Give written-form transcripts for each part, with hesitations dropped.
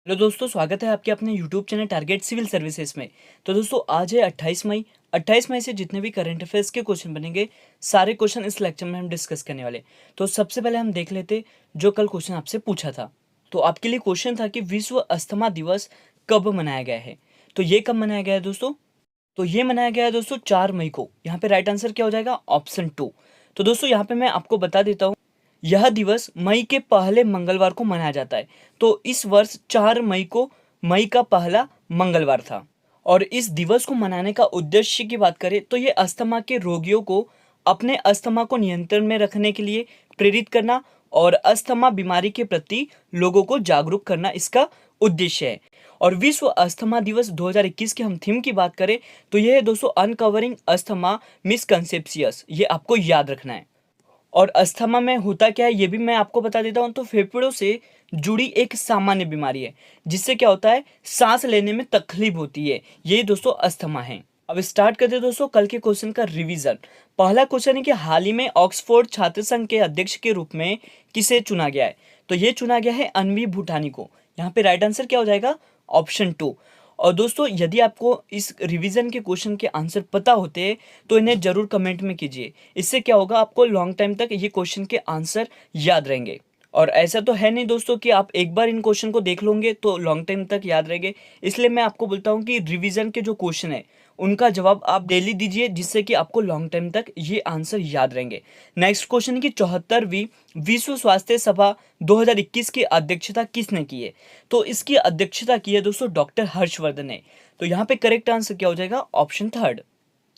Hello दोस्तों, स्वागत है आपके अपने YouTube channel target civil services में। तो दोस्तों आज है 28 मई। 28 मई से जितने भी करंट अफेयर्स के क्वेश्चन बनेंगे, सारे क्वेश्चन इस लेक्चर में हम डिस्कस करने वाले। तो सबसे पहले हम देख लेते जो कल क्वेश्चन आपसे पूछा था। तो आपके लिए क्वेश्चन था कि विश्व अस्थमा दिवस कब मनाया गया है। तो ये कब मनाया गया है दोस्तों? तो ये मनाया गया है दोस्तों 4 मई को। यहाँ पे राइट आंसर क्या हो जाएगा? ऑप्शन 2। तो दोस्तों यहाँ पे मैं आपको बता देता हूँ, यह दिवस मई के पहले मंगलवार को मनाया जाता है। तो इस वर्ष 4 मई को मई का पहला मंगलवार था। और इस दिवस को मनाने का उद्देश्य की बात करें तो ये अस्थमा के रोगियों को अपने अस्थमा को नियंत्रण में रखने के लिए प्रेरित करना और अस्थमा बीमारी के प्रति लोगों को जागरूक करना इसका उद्देश्य है। और विश्व अस्थमा दिवस 2021 के हम थीम की बात करें तो यह है दोस्तों अनकवरिंग अस्थमा मिसकंसेप्शियस। ये आपको याद रखना है। और अस्थमा में होता क्या है ये भी मैं आपको बता देता हूँ। तो फेफड़ों से जुड़ी एक सामान्य बीमारी है जिससे क्या होता है, सांस लेने में तकलीफ होती है। ये दोस्तों अस्थमा है। अब स्टार्ट करते हैं दोस्तों कल के क्वेश्चन का रिवीजन। पहला क्वेश्चन है कि हाल ही में ऑक्सफोर्ड छात्र संघ के अध्यक्ष के रूप में किसे चुना गया है। तो ये चुना गया है अन्वी भूटानी को। यहाँ पे राइट आंसर क्या हो जाएगा? ऑप्शन 2। और दोस्तों यदि आपको इस रिवीजन के क्वेश्चन के आंसर पता होते हैं तो इन्हें जरूर कमेंट में कीजिए। इससे क्या होगा, आपको लॉन्ग टाइम तक ये क्वेश्चन के आंसर याद रहेंगे। और ऐसा तो है नहीं दोस्तों कि आप एक बार इन क्वेश्चन को देख लोगे तो लॉन्ग टाइम तक याद रहेंगे। इसलिए मैं आपको बोलता हूँ कि रिवीजन के जो क्वेश्चन है उनका जवाब आप डेली दीजिए, जिससे कि आपको लॉन्ग टाइम तक ये आंसर याद रहेंगे। नेक्स्ट क्वेश्चन है कि 74वीं विश्व स्वास्थ्य सभा 2021 की अध्यक्षता किसने की है। तो इसकी अध्यक्षता की है दोस्तों डॉक्टर हर्षवर्धन ने। तो यहाँ पे करेक्ट आंसर क्या हो जाएगा? ऑप्शन 3।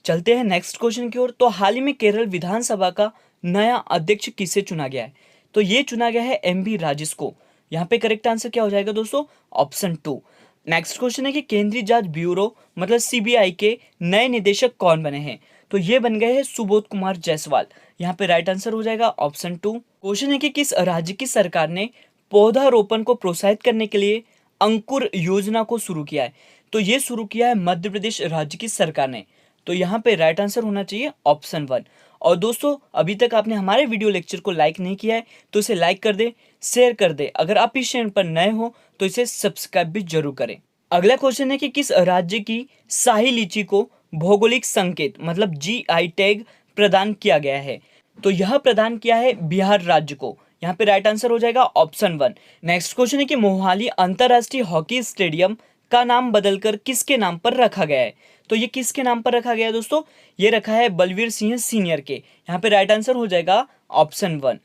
चलते हैं नेक्स्ट क्वेश्चन की ओर। तो हाल ही में केरल विधानसभा का नया अध्यक्ष किसे चुना गया है। तो ये चुना गया है एमबी राजेश को। यहाँ पे करेक्ट आंसर क्या हो जाएगा दोस्तों? ऑप्शन 2। नेक्स्ट क्वेश्चन है कि केंद्रीय जांच ब्यूरो मतलब सीबीआई के नए निदेशक कौन बने हैं। तो ये बन गए हैं सुबोध कुमार जायसवाल। यहाँ पे राइट आंसर हो जाएगा ऑप्शन 2। क्वेश्चन है कि किस राज्य की सरकार ने पौधारोपण को प्रोत्साहित करने के लिए अंकुर योजना को शुरू किया है। तो ये शुरू किया है मध्य प्रदेश राज्य की सरकार ने। तो यहाँ पे राइट आंसर होना चाहिए ऑप्शन 1। और दोस्तों अभी तक आपने हमारे वीडियो लेक्चर को लाइक नहीं किया है तो इसे लाइक कर दे, शेयर कर दे। अगर आप इस चैनल पर नए हो तो इसे सब्सक्राइब भी जरूर करें। अगला क्वेश्चन है कि किस राज्य की शाही लीची को भौगोलिक संकेत मतलब जीआई टैग प्रदान किया गया है। तो यह प्रदान किया है बिहार राज्य को। यहाँ पे राइट आंसर हो जाएगा ऑप्शन 1। नेक्स्ट क्वेश्चन है कि मोहाली अंतरराष्ट्रीय हॉकी स्टेडियम का नाम बदलकर किसके नाम पर रखा गया है। तो ये किसके नाम पर रखा गया है दोस्तों? ये रखा है बलवीर सिंह सीनियर के। यहाँ पे राइट आंसर हो जाएगा ऑप्शन 1।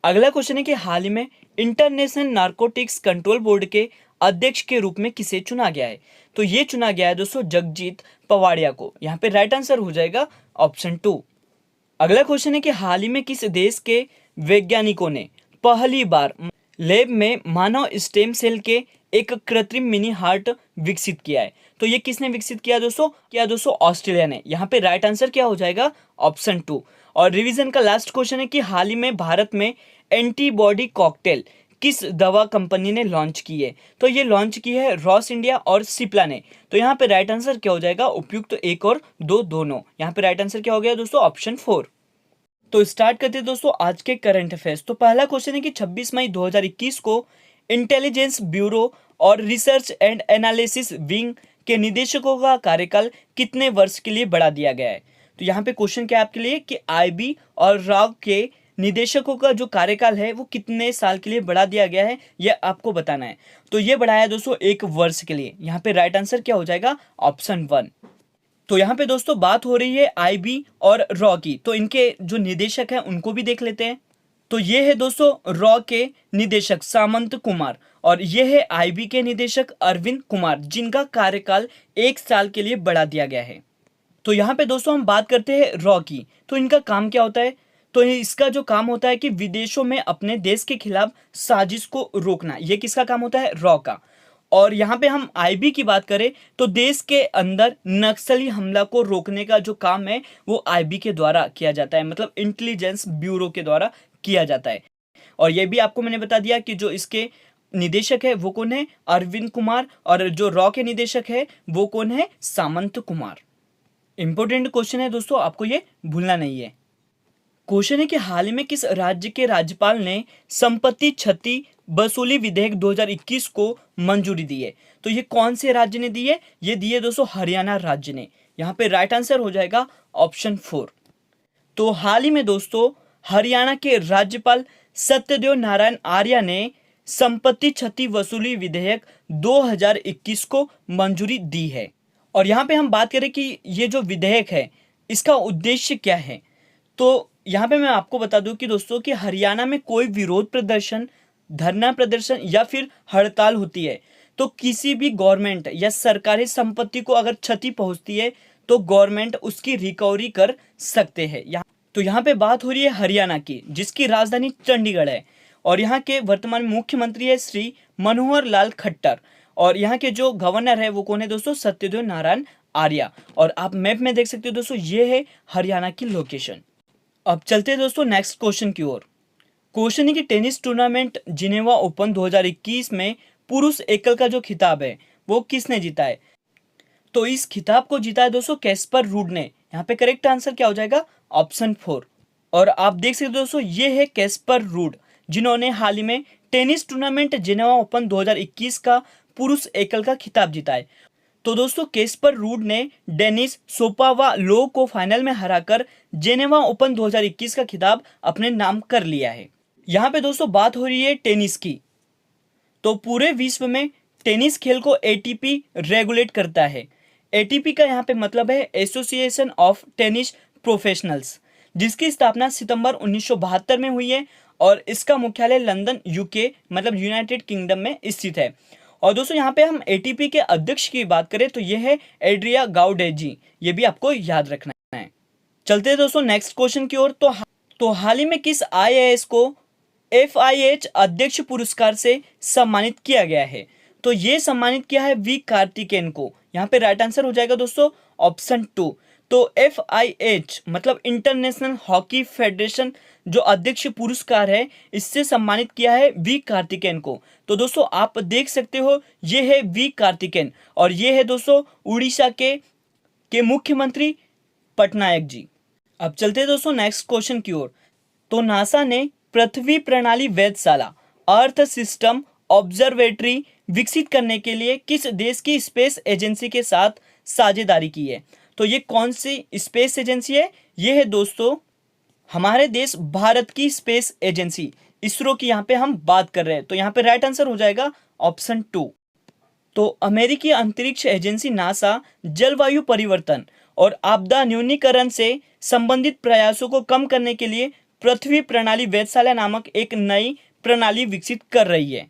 अगला क्वेश्चन है कि हाल ही में इंटरनेशनल नारकोटिक्स कंट्रोल बोर्ड के अध्यक्ष के रूप में किसे चुना गया है। तो ये चुना गया है दोस्तों जगजीत पवाड़िया को। यहाँ पे राइट आंसर हो जाएगा ऑप्शन 2। अगला क्वेश्चन है कि हाल ही में किस देश के वैज्ञानिकों ने पहली बार लैब में मानव स्टेम सेल के एक कृत्रिम मिनी हार्ट विकसित किया है। तो ये किसने विकसित किया दोस्तों? ऑस्ट्रेलिया ने। यहाँ पे राइट आंसर क्या हो जाएगा? ऑप्शन 2। और रिवीजन का लास्ट क्वेश्चन है कि हाल ही में भारत में एंटीबॉडी कॉकटेल किस दवा कंपनी ने लॉन्च की है। तो ये लॉन्च की है रॉस इंडिया और सिप्ला ने। तो यहाँ पे राइट आंसर क्या हो जाएगा? उपयुक्त 1 और 2 दोनों। यहाँ पे राइट आंसर क्या हो गया दोस्तों? ऑप्शन 4। तो स्टार्ट करते हैं दोस्तों आज के करंट अफेयर्स। तो पहला क्वेश्चन है कि 26 मई 2021 को इंटेलिजेंस ब्यूरो और रिसर्च एंड एनालिसिस विंग के निदेशकों का कार्यकाल कितने वर्ष के लिए बढ़ा दिया गया है। तो यहाँ पे क्वेश्चन क्या है आपके लिए कि आईबी और राव के निदेशकों का जो कार्यकाल है वो कितने साल के लिए बढ़ा दिया गया है, यह आपको बताना है। तो ये बढ़ाया है दोस्तों 1 वर्ष के लिए। यहाँ पे राइट आंसर क्या हो जाएगा? ऑप्शन 1। तो यहाँ पे दोस्तों बात हो रही है आईबी और रॉ की। तो इनके जो निदेशक हैं उनको भी देख लेते हैं। तो ये है दोस्तों रॉ के निदेशक सामंत कुमार और ये है आईबी के निदेशक अरविंद कुमार, जिनका कार्यकाल 1 साल के लिए बढ़ा दिया गया है। तो यहाँ पे दोस्तों हम बात करते हैं रॉ की। तो इनका काम क्या होता है? तो इसका जो काम होता है कि विदेशों में अपने देश के खिलाफ साजिश को रोकना। ये किसका काम होता है? रॉ का। और यहाँ पे हम आईबी की बात करें तो देश के अंदर नक्सली हमला को रोकने का जो काम है वो आईबी के द्वारा किया जाता है, मतलब इंटेलिजेंस ब्यूरो के द्वारा किया जाता है। और ये भी आपको मैंने बता दिया कि जो इसके निदेशक है वो कौन है? अरविंद कुमार। और जो रॉ के निदेशक है वो कौन है? सामंत कुमार। इंपॉर्टेंट क्वेश्चन है दोस्तों, आपको ये भूलना नहीं है। क्वेश्चन है कि हाल ही में किस राज्य के राज्यपाल ने संपत्ति क्षति वसूली विधेयक 2021 को मंजूरी दी है। तो ये कौन से राज्य ने दी है? ये दी है दोस्तों हरियाणा राज्य ने। यहाँ पे राइट आंसर हो जाएगा ऑप्शन 4। तो हाल ही में दोस्तों हरियाणा के राज्यपाल सत्यदेव नारायण आर्य ने संपत्ति क्षति वसूली विधेयक 2021 को मंजूरी दी है। और यहाँ पे हम बात करें कि ये जो विधेयक है इसका उद्देश्य क्या है, तो यहाँ पे मैं आपको बता दूं कि दोस्तों कि हरियाणा में कोई विरोध प्रदर्शन, धरना प्रदर्शन या फिर हड़ताल होती है तो किसी भी गवर्नमेंट या सरकारी संपत्ति को अगर क्षति पहुंचती है तो गवर्नमेंट उसकी रिकवरी कर सकते हैं। यहाँ पे बात हो रही है हरियाणा की, जिसकी राजधानी चंडीगढ़ है और यहाँ के वर्तमान मुख्यमंत्री है श्री मनोहर लाल खट्टर और यहाँ के जो गवर्नर है वो कौन है दोस्तों? सत्यदेव नारायण आर्य। और आप मैप में देख सकते हो दोस्तों ये है हरियाणा की लोकेशन। अब चलते हैं दोस्तों नेक्स्ट क्वेश्चन की ओर। क्वेश्चन है कि टेनिस टूर्नामेंट जिनेवा ओपन 2021 में पुरुष एकल का जो खिताब है वो किसने जीता है? तो इस खिताब को जीता है दोस्तों कैस्पर रूड ने। यहाँ पे करेक्ट आंसर क्या हो जाएगा? ऑप्शन 4। और आप देख सकते हो दोस्तों ये है कैस्पर रूड जिन्होंने हाल ही में टेनिस टूर्नामेंट जिनेवा ओपन 2021 का पुरुष एकल का खिताब जीता है। तो दोस्तों कैस्पर रूड ने डेनिस शापोवालोव को फाइनल में हराकर जेनेवा ओपन 2021 का खिताब अपने नाम कर लिया है। यहाँ पे दोस्तों बात हो रही है टेनिस की। तो पूरे विश्व में टेनिस खेल को एटीपी रेगुलेट करता है। एटीपी का यहाँ पे मतलब है एसोसिएशन ऑफ टेनिस प्रोफेशनल्स, जिसकी स्थापना सितंबर 1972 में हुई है और इसका मुख्यालय लंदन यूके मतलब यूनाइटेड किंगडम में स्थित है। और दोस्तों यहाँ पे हम एटीपी के अध्यक्ष की बात करें तो ये है एड्रिया गाउडेजी, ये भी आपको याद रखना है। चलते हैं दोस्तों नेक्स्ट क्वेश्चन की ओर। तो हाल ही में किस आईएएस को FIH अध्यक्ष पुरस्कार से सम्मानित किया गया है? तो ये सम्मानित किया है वी कार्तिकेयन को। यहाँ पे राइट आंसर हो जाएगा दोस्तों ऑप्शन 2। तो FIH मतलब इंटरनेशनल हॉकी फेडरेशन जो अध्यक्ष पुरस्कार है इससे सम्मानित किया है वी कार्तिकेयन को। तो दोस्तों आप देख सकते हो ये है वी कार्तिकेयन और ये है दोस्तों उड़ीसा के मुख्यमंत्री पटनायक जी। अब चलते हैं दोस्तों नेक्स्ट क्वेश्चन की ओर। तो नासा ने पृथ्वी प्रणाली वेधशाला अर्थ सिस्टम ऑब्जर्वेटरी विकसित करने के लिए किस देश की स्पेस एजेंसी के साथ साझेदारी की है? तो ये कौन सी स्पेस एजेंसी है? ये है दोस्तों हमारे देश भारत की स्पेस एजेंसी इसरो की यहाँ पे हम बात कर रहे हैं। तो यहाँ पे राइट आंसर हो जाएगा ऑप्शन 2। तो अमेरिकी अंतरिक्ष एजेंसी नासा जलवायु परिवर्तन और आपदा न्यूनीकरण से संबंधित प्रयासों को कम करने के लिए पृथ्वी प्रणाली वेधशाला नामक एक नई प्रणाली विकसित कर रही है।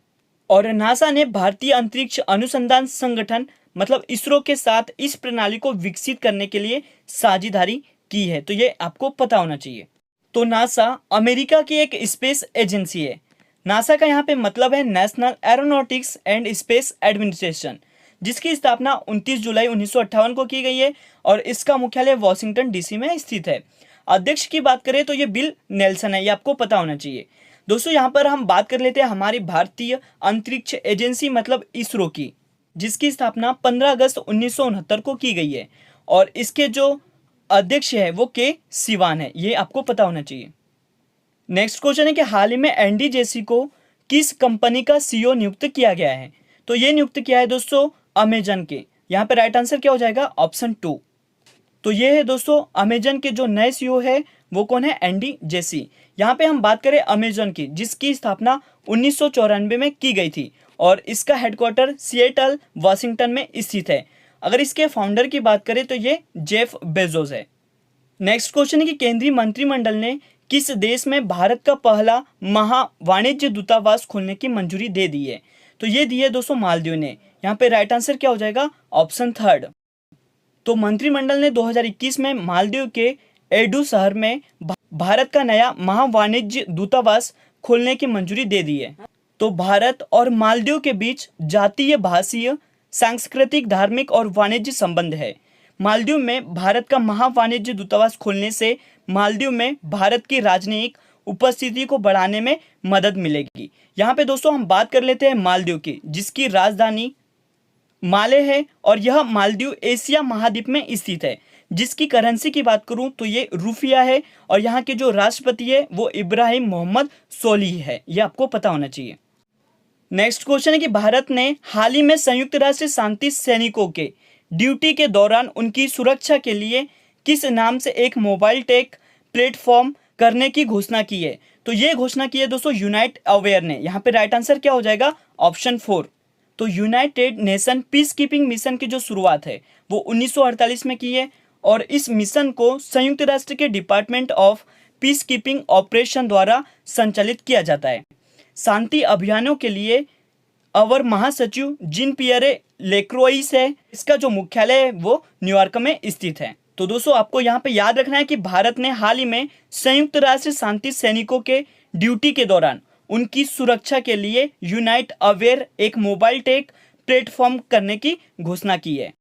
और नासा ने भारतीय अंतरिक्ष अनुसंधान संगठन मतलब इसरो के साथ इस प्रणाली को विकसित करने के लिए साझेदारी की है। तो ये आपको पता होना चाहिए। तो नासा अमेरिका की एक स्पेस एजेंसी है। नासा का यहाँ पे मतलब है national aeronautics and space administration, जिसकी स्थापना 29 जुलाई 1958 को की गई है और इसका मुख्यालय वॉशिंगटन DC में स्थित है। अध्यक्ष की बात करें तो ये बिल नेल्सन है, ये आपको पता होना चाहिए। दोस्तों यहाँ पर हम बात कर लेते हैं हमारी भारतीय अंतरिक्ष एजेंसी मतलब इसरो की, जिसकी स्थापना 15 अगस्त 1969 को की गई है और इसके जो अध्यक्ष है वो के सिवान है, ये आपको पता होना चाहिए। नेक्स्ट क्वेश्चन है कि हाल ही में NDJC को किस कंपनी का CEO नियुक्त किया गया है? तो ये नियुक्त किया है दोस्तों अमेजन के। यहाँ पे राइट आंसर क्या हो जाएगा? ऑप्शन 2। तो ये है दोस्तों अमेजन के जो नए CEO है वो कौन है? NDJC। यहाँ पे हम बात करें अमेजन की, जिसकी स्थापना 1994 में की गई थी और इसका हेडक्वार्टर सिएटल वाशिंगटन में स्थित है। अगर इसके फाउंडर की बात करें तो ये जेफ बेजोस है। नेक्स्ट क्वेश्चन है कि केंद्रीय मंत्रिमंडल ने किस देश में भारत का पहला वाणिज्य दूतावास खोलने की मंजूरी दे दी है? तो ये दी है दोस्तों मालदीव ने। यहाँ पे राइट आंसर क्या हो जाएगा? ऑप्शन 3। तो मंत्रिमंडल ने 2021 में मालदीव के एडू शहर में भारत का नया वाणिज्य दूतावास खोलने की मंजूरी दे दी है। तो भारत और मालदीव के बीच जातीय, भाषीय, सांस्कृतिक, धार्मिक और वाणिज्य संबंध है। मालदीव में भारत का वाणिज्य दूतावास खोलने से मालदीव में भारत की राजनयिक उपस्थिति को बढ़ाने में मदद मिलेगी। यहाँ पे दोस्तों हम बात कर लेते हैं मालदीव की, जिसकी राजधानी माले है और यह मालदीव एशिया महाद्वीप में स्थित है। जिसकी करेंसी की बात करूं तो ये रुपया है और यहाँ के जो राष्ट्रपति है वो इब्राहिम मोहम्मद सोलिह है, ये आपको पता होना चाहिए। नेक्स्ट क्वेश्चन है कि भारत ने हाल ही में संयुक्त राष्ट्र शांति सैनिकों के ड्यूटी के दौरान उनकी सुरक्षा के लिए किस नाम से एक मोबाइल टेक प्लेटफॉर्म करने की घोषणा की है? तो ये घोषणा की है दोस्तों यूनाइट अवेयर ने। यहाँ पे राइट आंसर क्या हो जाएगा? ऑप्शन 4। तो United nation peace keeping mission की जो शुरुआत है वो 1948 में की है और इस मिशन को संयुक्त राष्ट्र के department of peace keeping operation द्वारा संचालित किया जाता है। शांति अभियानों के लिए अवर महासचिव जीन पियरे लेक्रोइस है। इसका जो मुख्यालय है वो न्यूयॉर्क में स्थित है। तो दोस्तों आपको यहाँ पे याद रखना है कि भारत ने हाल ही में संयुक्त राष्ट्र शांति सैनिकों के ड्यूटी के दौरान उनकी सुरक्षा के लिए यूनाइट अवेयर एक मोबाइल टेक प्लेटफॉर्म करने की घोषणा की है।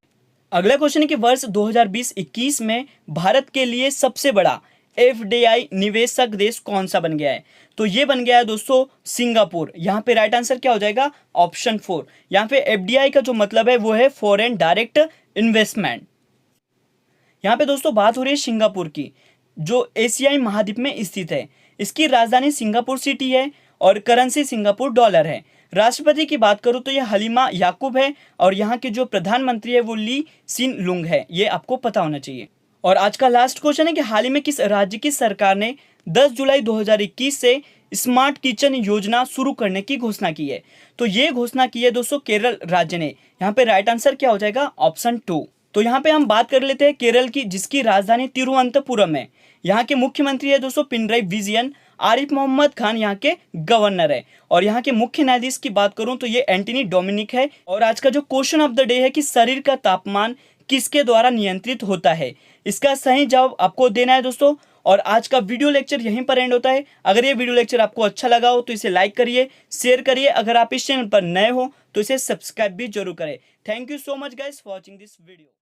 अगला क्वेश्चन है कि वर्ष 2020-21 में भारत के लिए सबसे बड़ा एफडीआई निवेशक देश कौन सा बन गया है? तो ये बन गया है दोस्तों सिंगापुर। यहाँ पे राइट आंसर क्या हो जाएगा? ऑप्शन 4। यहाँ पे एफडीआई का जो मतलब है वो है फॉरेन डायरेक्ट इन्वेस्टमेंट। यहाँ पे दोस्तों बात हो रही है सिंगापुर की, जो एशियाई महाद्वीप में स्थित है। इसकी राजधानी सिंगापुर सिटी है और करेंसी सिंगापुर डॉलर है। राष्ट्रपति की बात करूँ तो ये हलीमा याकूब है और यहाँ के जो प्रधानमंत्री है वो ली सिन लुंग है। ये आपको पता होना चाहिए। और आज का लास्ट क्वेश्चन है कि हाल ही में किस राज्य की सरकार ने 10 जुलाई 2021 से स्मार्ट किचन योजना शुरू करने की घोषणा की है? तो ये घोषणा की है दोस्तों केरल राज्य ने। यहाँ पे राइट आंसर क्या हो जाएगा? ऑप्शन 2। तो यहाँ पे हम बात कर लेते हैं केरल की, जिसकी राजधानी तिरुवनंतपुरम है। यहाँ के मुख्यमंत्री है दोस्तों पिनराई विजयन। आरिफ मोहम्मद खान यहाँ के गवर्नर है और यहाँ के मुख्य न्यायाधीश की बात करूं तो ये एंटनी डोमिनिक है। और आज का जो क्वेश्चन ऑफ द डे है कि शरीर का तापमान किसके द्वारा नियंत्रित होता है? इसका सही जवाब आपको देना है दोस्तों। और आज का वीडियो लेक्चर यहीं पर एंड होता है। अगर ये वीडियो लेक्चर आपको अच्छा लगा हो तो इसे लाइक करिए, शेयर करिए। अगर आप इस चैनल पर नए हो तो इसे सब्सक्राइब भी जरूर करें। Thank you so much guys for watching this video.